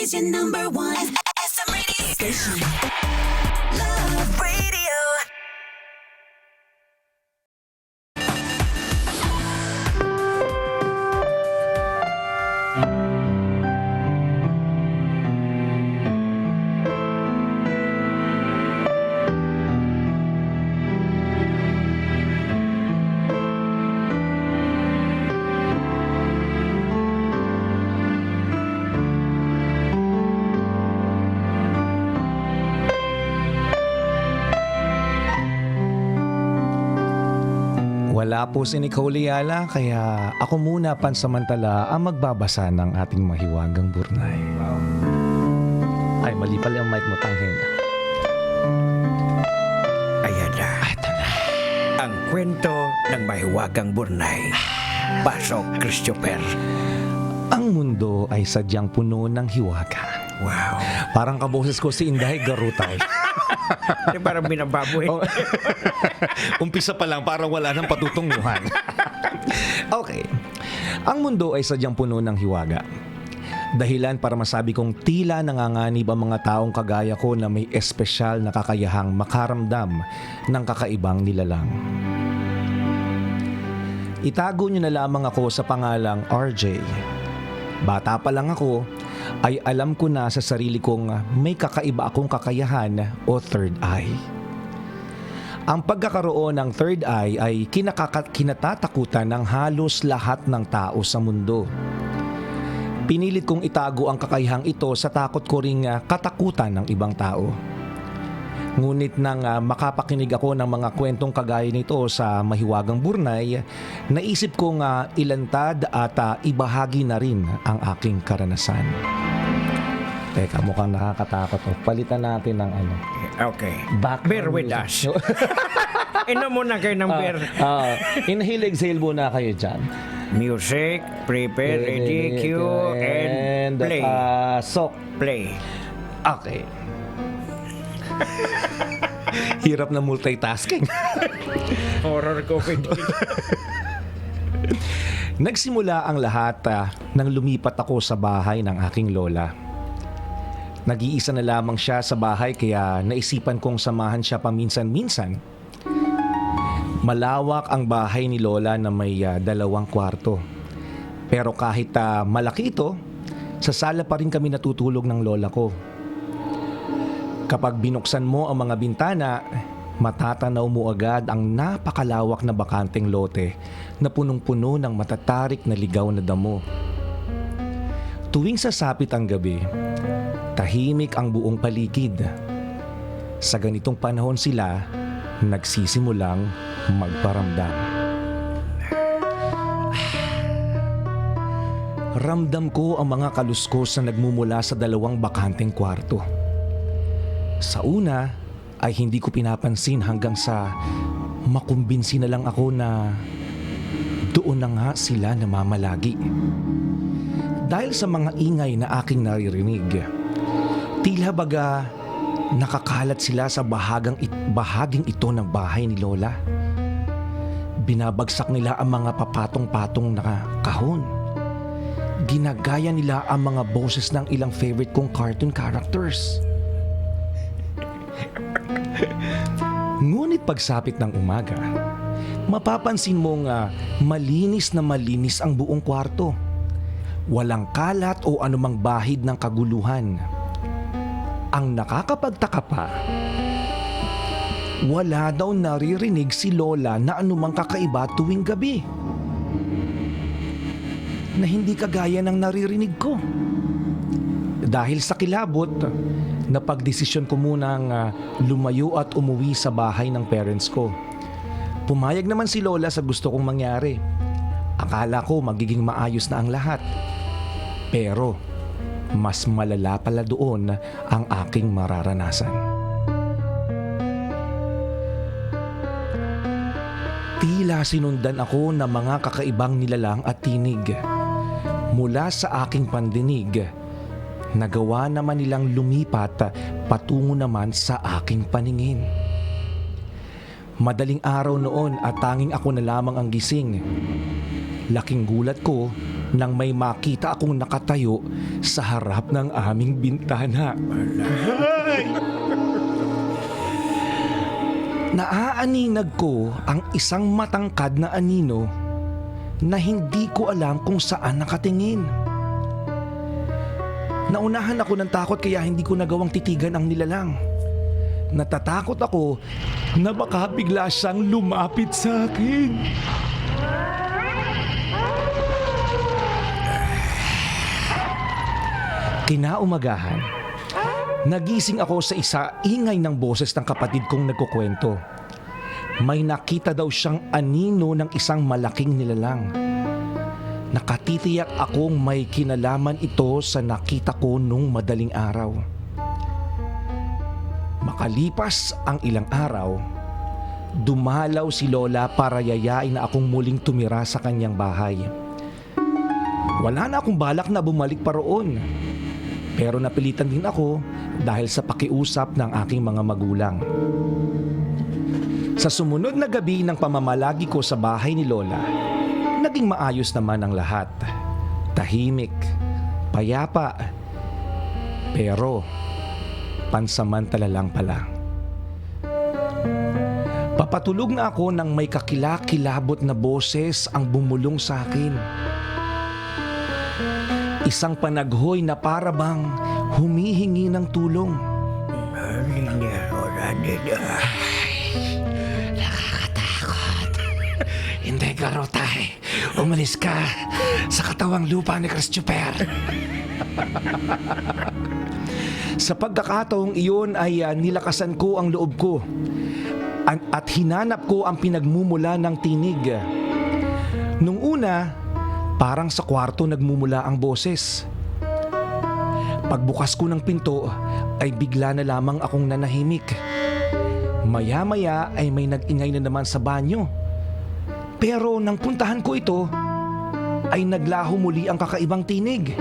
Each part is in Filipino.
is your number one SM radio station. Love Radio. Wala po si Nicole Yala, kaya ako muna pansamantala ang magbabasa ng ating mahiwagang burnay. Ay, mali pala yung mic mo, tanghin. Ayan na. Ang kwento ng mahiwagang burnay. Pasok, Christopher. Ang mundo ay sadyang puno ng hiwaga. Wow. Parang kaboses ko si Inday Garutay. Parang binababoy. Oh. Umpisa pa lang, parang wala nang patutunguhan. Okay. Ang mundo ay sadyang puno ng hiwaga. Dahilan para masabi kong tila nanganganib ang mga taong kagaya ko na may espesyal na kakayahang makaramdam ng kakaibang nilalang. Itago niyo na lamang ako sa pangalang RJ. Bata pa lang ako, ay alam ko na sa sarili kong may kakaiba akong kakayahan o third eye. Ang pagkakaroon ng third eye ay kinatatakutan ng halos lahat ng tao sa mundo. Pinilit kong itago ang kakayahang ito sa takot ko ring katakutan ng ibang tao. Ngunit nang makapakinig ako ng mga kwentong kagaya nito sa mahiwagang burnay, naisip kong ilantad at ibahagi na rin ang aking karanasan. Teka, mukhang nakakatakot. Palitan natin ng ano. Okay. Background Bear with music. us. Inom muna kayo ng beer. Inhale, exhale muna kayo dyan. Music, prepare, ready, cue, and play. Sok. Play. Okay. Hirap na multitasking. Horror comedy. Nagsimula ang lahat nang lumipat ako sa bahay ng aking lola. Nag-iisa na lamang siya sa bahay kaya naisipan kong samahan siya paminsan-minsan. Malawak ang bahay ni lola na may 2 kwarto. Pero kahit malaki ito, sa sala pa rin kami natutulog ng lola ko. Kapag binuksan mo ang mga bintana, matatanaw mo agad ang napakalawak na bakanteng lote na punong-puno ng matatarik na ligaw na damo. Tuwing sasapit ang gabi, tahimik ang buong paligid. Sa ganitong panahon sila nagsisimulang magparamdam. Ramdam ko ang mga kaluskos na nagmumula sa 2 bakanteng kwarto. Sa una ay hindi ko pinapansin hanggang sa makumbinsi na lang ako na doon na nga sila namamalagi. Dahil sa mga ingay na aking naririnig, tila baga nakakalat sila sa bahaging ito ng bahay ni Lola. Binabagsak nila ang mga papatong-patong na kahon. Ginagaya nila ang mga boses ng ilang favorite kong cartoon characters. Ngunit pagsapit ng umaga, mapapansin mong malinis na malinis ang buong kwarto. Walang kalat o anumang bahid ng kaguluhan. Ang nakakapagtaka pa, wala daw naririnig si Lola na anumang kakaiba tuwing gabi. Na hindi kagaya ng naririnig ko. Dahil sa kilabot, napagdesisyon ko munang lumayo at umuwi sa bahay ng parents ko. Pumayag naman si Lola sa gusto kong mangyari. Akala ko magiging maayos na ang lahat. Pero mas malala pala doon ang aking mararanasan. Tila sinundan ako ng mga kakaibang nilalang at tinig. Mula sa aking pandinig, nagawa naman nilang lumipat patungo naman sa aking paningin. Madaling araw noon at tanging ako na lamang ang gising. Laking gulat ko nang may makita akong nakatayo sa harap ng aming bintana. Naaaninag ko ang isang matangkad na anino na hindi ko alam kung saan nakatingin. Naunahan ako ng takot kaya hindi ko nagawang titigan ang nilalang. Natatakot ako na baka bigla siyang lumapit sa akin. Kinaumagahan, nagising ako sa ingay ng boses ng kapatid kong nagkukwento. May nakita daw siyang anino ng isang malaking nilalang. Nakatitiyak akong may kinalaman ito sa nakita ko nung madaling araw. Makalipas ang ilang araw, dumalaw si Lola para yayain na akong muling tumira sa kanyang bahay. Wala na akong balak na bumalik pa roon. Pero napilitan din ako dahil sa pakiusap ng aking mga magulang. Sa sumunod na gabi ng pamamalagi ko sa bahay ni Lola, naging maayos naman ang lahat. Tahimik, payapa, pero pansamantala lang pala. Papatulog na ako nang may kakilakilabot na boses ang bumulong sa akin. Isang panaghoy na parabang humihingi ng tulong. Nakakatakot. Hindi ka rotay. Umalis ka sa katawang lupa ni Christopher. Sa pagkakataong iyon ay nilakasan ko ang loob ko at hinanap ko ang pinagmumula ng tinig. Nung una, parang sa kwarto nagmumula ang boses. Pagbukas ko ng pinto ay bigla na lamang akong nanahimik. Maya-maya ay may nag-ingay na naman sa banyo. Pero nang puntahan ko ito, ay naglaho muli ang kakaibang tinig.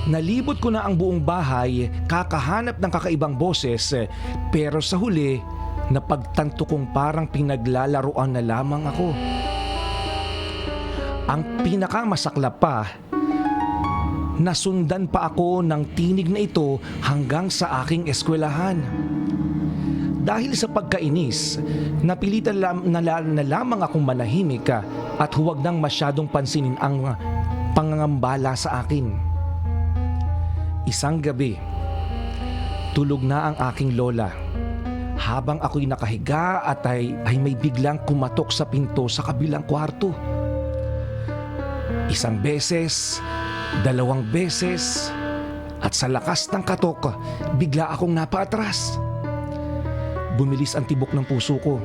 Nalibot ko na ang buong bahay kakahanap ng kakaibang boses, pero sa huli, napagtanto kong parang pinaglalaruan na lamang ako. Ang pinakamasaklap pa, nasundan pa ako ng tinig na ito hanggang sa aking eskwelahan. Dahil sa pagkainis, napilitan na lamang akong manahimik at huwag nang masyadong pansinin ang pangangambala sa akin. Isang gabi, tulog na ang aking lola. Habang ako'y nakahiga at ay may biglang kumatok sa pinto sa kabilang kwarto. Isang beses, 2 beses, at sa lakas ng katok, bigla akong napaatras. Bumilis ang tibok ng puso ko.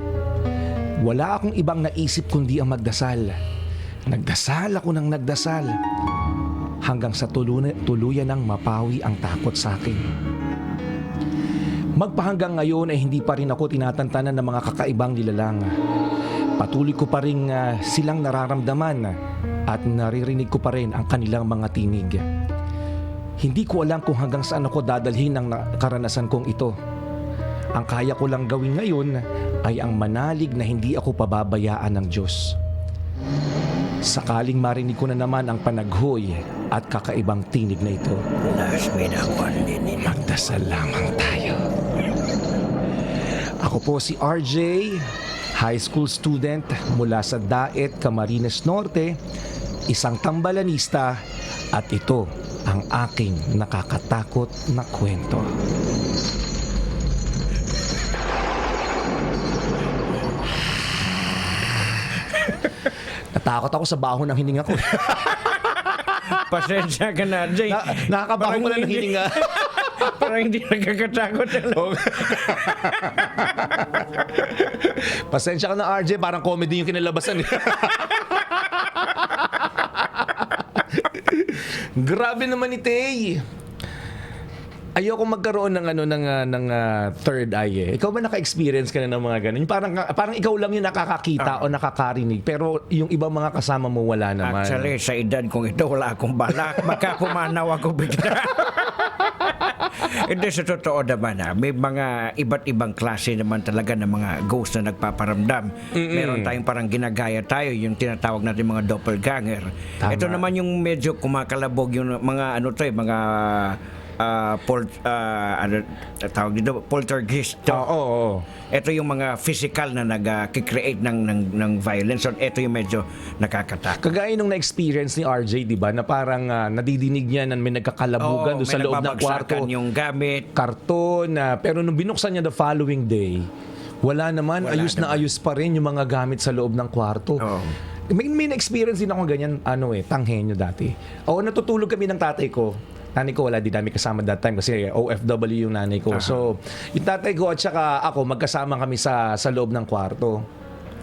Wala akong ibang naisip kundi ang magdasal. Nagdasal ako ng nagdasal hanggang sa tuluyan ng mapawi ang takot sa akin. Magpahanggang ngayon ay hindi pa rin ako tinatantanan ng mga kakaibang nilalang. Patuloy ko pa rin silang nararamdaman at naririnig ko pa rin ang kanilang mga tinig. Hindi ko alam kung hanggang saan ako dadalhin ng karanasan kong ito. Ang kaya ko lang gawin ngayon ay ang manalig na hindi ako pababayaan ng Diyos. Sakaling marinig ko na naman ang panaghoy at kakaibang tinig na ito, magdasal lamang tayo. Ako po si RJ, high school student mula sa Daet, Camarines Norte, isang tambalanista, at ito ang aking nakakatakot na kwento. Natakot ako sa baho ng hininga ko. Pasensya ka na, Jay. Nakakabaho mo na ng hininga. Parang hindi nagkakatakot. Pasensya ka na, RJ. Parang comedy yung kinalabasan. Grabe naman ni Tay. Ayoko magkaroon ng third eye eh. Ikaw ba naka-experience ka na ng mga ganun? Parang ikaw lang yung nakakakita o nakakarinig, pero yung ibang mga kasama mo wala naman. Actually, sa edad kong ito, wala akong balak. Baka pumanaw ako bigla. Hindi, sa totoo naman may mga iba't ibang klase naman talaga ng mga ghost na nagpaparamdam. Meron tayong parang ginagaya tayo, yung tinatawag natin mga doppelganger. Tama. Ito naman yung medyo kumakalabog yung mga mga tawag dito, poltergeist. Oo. Ito yung mga physical na nag-create ng violence. So, ito yung medyo nakakatakot. Kagaya nung na-experience ni RJ, di ba, na parang nadidinig niya na may nagkakalabugan doon sa loob ng kwarto. Yung gamit. Karton, pero nung binuksan niya the following day, wala naman, ayos na ayos pa rin yung mga gamit sa loob ng kwarto. Oo. May na-experience din ako ganyan, tanghenyo dati. Natutulog kami ng tatay ko. Nanay ko wala din namin kasama that time kasi OFW yung nanay ko. So, yung tatay ko at saka ako magkasama kami sa loob ng kwarto.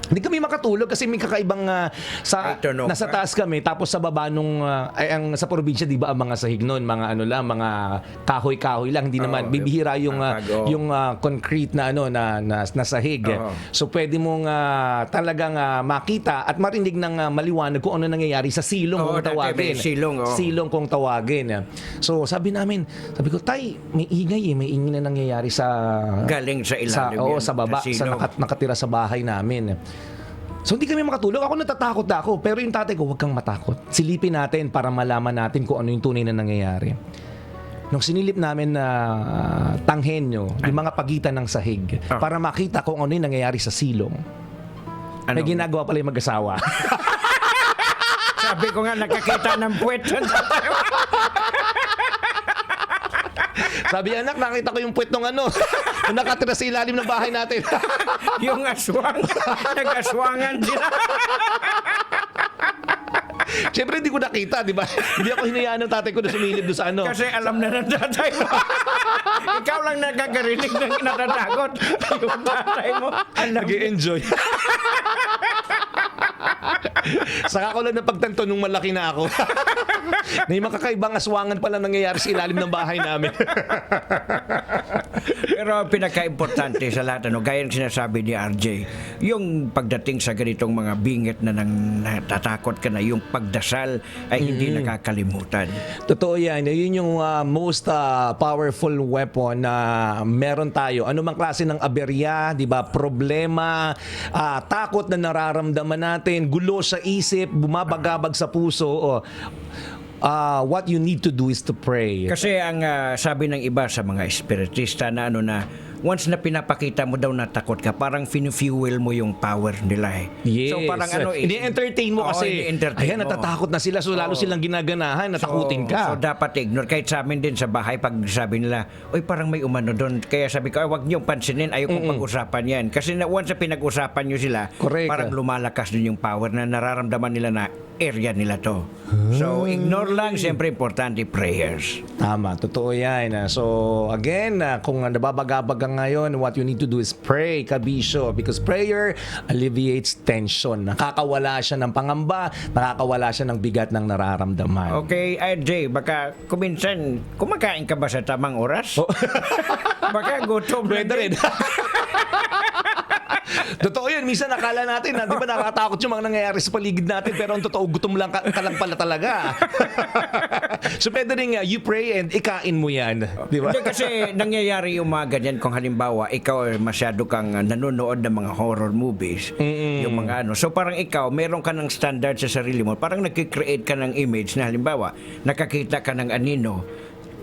Hindi kami makatulog kasi may kakaibang nasa taas kami tapos sa baba nung ang sa probinsya di ba ang mga sahig noon mga mga kahoy-kahoy lang hindi naman bibihira yung concrete na na sahig. So pwede mong talagang makita at marinig ng maliwanag kung ano nangyayari sa silong kung tawagin. Silong kung tawagin. So sabi ko tay may ingay na nangyayari sa galing sa ilalim sa baba sa nakatira sa bahay namin. So hindi kami makatulog. Ako natatakot na ako. Pero yung tatay ko, huwag kang matakot. Silipin natin para malaman natin kung ano yung tunay na nangyayari. Nung sinilip namin na tanghenyo, yung mga pagitan ng sahig, para makita kung ano yung nangyayari sa silong. May ginagawa pala yung mag-asawa. Sabi ko nga, nakakita ng puwet. Sabi, anak, nakita ko yung puwet ng nakatira sa ilalim ng bahay natin. Yung aswang. Nag-aswangan sila. Siyempre, hindi ko nakita, di ba? Hindi ako hinayaan ng tatay ko na sumilip doon sa Kasi alam na ng tatay mo. Ikaw lang nagkakarinig ng natatakot. Yung tatay mo, alam. Nag-i-enjoy. Saka ko lang napagtanto nung malaki na ako. May makakaibang aswangan pala nangyayari sa ilalim ng bahay namin. Pero pinaka-importante sa lahat, gaya ng sinasabi ni RJ, yung pagdating sa ganitong mga bingit na natatakot ka na, yung pagdasal ay hindi nakakalimutan. Totoo yan. Yun yung most powerful weapon na meron tayo. Ano mang klase ng aberya, di ba? Problema, takot na nararamdaman natin, gulo sa isip, bumabagabag sa puso. What you need to do is to pray. Kasi ang sabi ng iba sa mga espiritista na once na pinapakita mo daw na takot ka, parang finu-fuel mo yung power nila Yes. So parang ini-entertain mo kasi. Ayan, natatakot na sila. So lalo silang ginaganahan, natakutin ka. So dapat ignore. Kahit sa amin din sa bahay, pag sabi nila, uy, parang may umano doon. Kaya sabi ko, wag niyong pansinin. Ayokong pag-usapan yan. Kasi once na pinag-usapan niyo sila, correct, parang lumalakas din yung power na nararamdaman nila na area nila to. So ignore lang. Siyempre, importante, prayers. Tama, totoo yan. So again, kung nababagabag ka ngayon, what you need to do is pray, kabisyo, because prayer alleviates tension. Nakakawala siya ng pangamba, nakakawala siya ng bigat ng nararamdaman. Okay, RJ, baka kuminsan, kumakain ka ba sa tamang oras? Baka gutom na Pwede rin. Totoo yun. Minsan nakala natin na, di ba nakakatakot yung mga nangyayari sa paligid natin, pero ang totoo, gutom lang ka lang pala talaga. So pwede rin you pray and ikain mo yan. Di ba? Hindi, kasi nangyayari yung mga ganyan kung halimbawa, ikaw masyado kang nanonood ng mga horror movies. Yung mga So parang ikaw, meron ka ng standard sa sarili mo. Parang nagkikreate ka ng image na halimbawa, nakakita ka ng anino.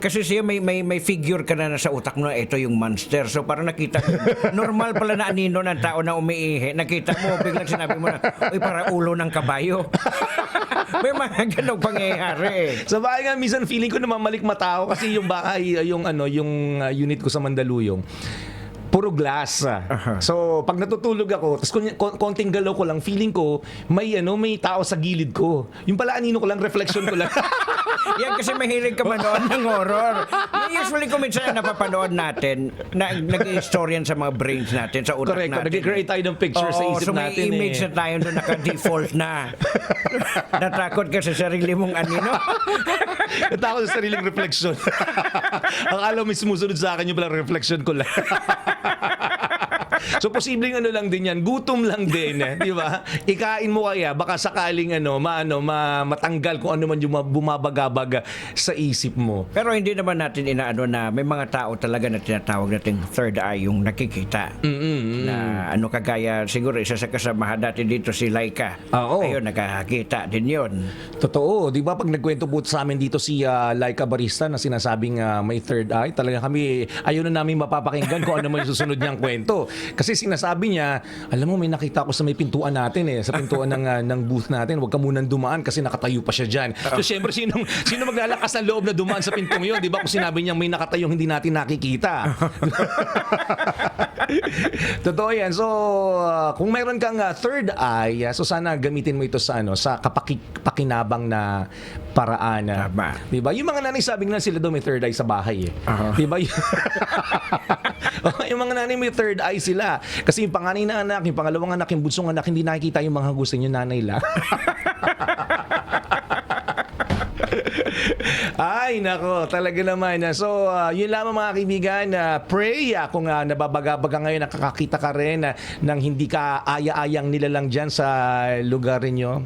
Kasi siya may figure ka na sa utak mo na ito yung monster. So parang nakita mo, normal pala na anino ng tao na umiihi. Nakita mo, biglang sinabi mo na, uy, para ulo ng kabayo. May mga ganong pangyayari. Sa bahay nga, minsan feeling ko namamalik mata ako kasi yung bahay, yung unit ko sa Mandaluyong, puro glass. So, pag natutulog ako, tapos konting galaw ko lang, feeling ko, may tao sa gilid ko. Yung pala, anino ko lang, reflection ko lang. Yan kasi mahilig ka manood ng horror. Usually kung minsan napapanood natin, nag-historian sa mga brains natin, sa utak Correct. natin. Nag-create tayo ng picture sa isip so may natin. image na tayo doon naka-default na. Natakot ka sa sarili mong anino. Natakot sa sariling reflection. Ang alam mo, sumusunod sa akin yung pala reflection ko lang. So posibleng ano lang din yan, gutom lang din, di ba? Ikain mo kaya, baka sakaling matanggal kung ano man yung bumabagabag sa isip mo. Pero hindi naman natin inaano na may mga tao talaga na tinatawag nating third eye, yung nakikita. Na kagaya, siguro isa sa kasamahan natin dito si Laika. Oo. Ayun, nakakita din yun. Totoo, di ba pag nagkwento po sa amin dito si Laika Barista na sinasabing may third eye, talaga kami ayaw na namin mapapakinggan kung ano man yung susunod niyang kwento. Kasi sinasabi niya, alam mo may nakita ko sa may pintuan natin sa pintuan ng booth natin, huwag ka munang dumaan kasi nakatayo pa siya dyan. So syempre sino maglalakas ng loob na dumaan sa pintong yun, di ba kung sinabi niya may nakatayong hindi natin nakikita. Totoo yan. So kung mayroon kang third eye, so sana gamitin mo ito sa sa pakinabang na paraan. Tama. Di ba? Yung mga nanay sabi nga sila daw may third eye sa bahay. Di ba? Yung mga nanay may third eye sila. Kasi yung panganay na anak, yung pangalawang anak, yung bunsong anak, hindi nakikita yung mga gusto nyo nanay lang. Ay, nako, talaga naman. So, yun lamang mga kaibigan. Pray kung nababagabag ka ngayon, nakakakita ka rin ng hindi ka aya-ayang nilalang dyan sa lugar ninyo.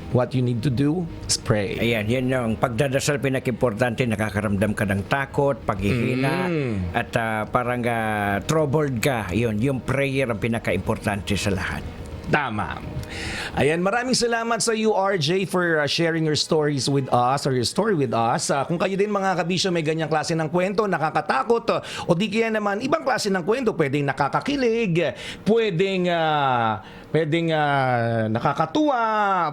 What you need to do is pray. Ayan, yan yung pagdadasal pinaka-importante, nakakaramdam ka ng takot, paghihina, at parang troubled ka. Yun, yung prayer ang pinaka-importante sa lahat. Tama. Ayan, maraming salamat sa you, RJ, for sharing your stories with us or your story with us. Kung kayo din mga kabisyo may ganyang klase ng kwento, nakakatakot, o di kaya naman ibang klase ng kwento, pwedeng nakakakilig, pwedeng nakakatuwa,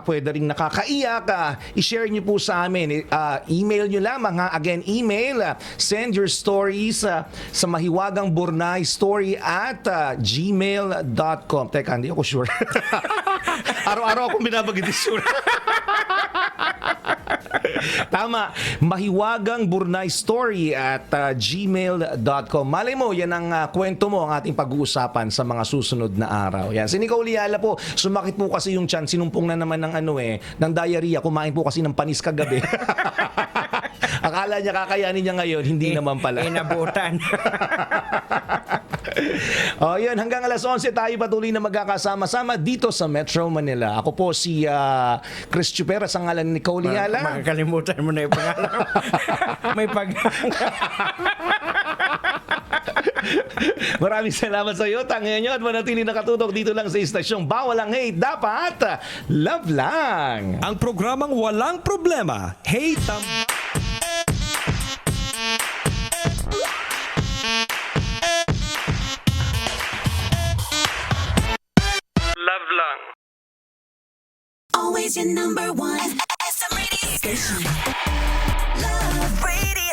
pwede rin nakakaiyak, i-share nyo po sa amin. Email nyo lamang Again, email, send your stories sa mahiwagangburnaystory@gmail.com. Teka, hindi ako sure. Araw-araw akong binabagit sure. Tama, mahiwagangburnaystory@gmail.com. Malay mo, yan ang kwento mo, ang ating pag-uusapan sa mga susunod na araw. Yan. Si Nicole Liala po, sumakit po kasi yung tiyan, sinumpong na naman ng ng diarrhea, kumain po kasi ng panis kagabi. Akala niya kakayanin niya ngayon, hindi naman pala. Inabutan. Yun, hanggang alas 11 tayo patuloy na magkakasama-sama dito sa Metro Manila. Ako po si Chris Chupera sa ngalan ni Nicole Liala. Makakalimutan mo na yung pangalan. May Maraming salamat sa iyo. Tangyan nyo at manatili nakatutok dito lang sa istasyong Bawal ang Hate. Dapat love lang. Ang programang walang problema. Hey, Love lang. Always your number one. SM Radio Station. Love Radio.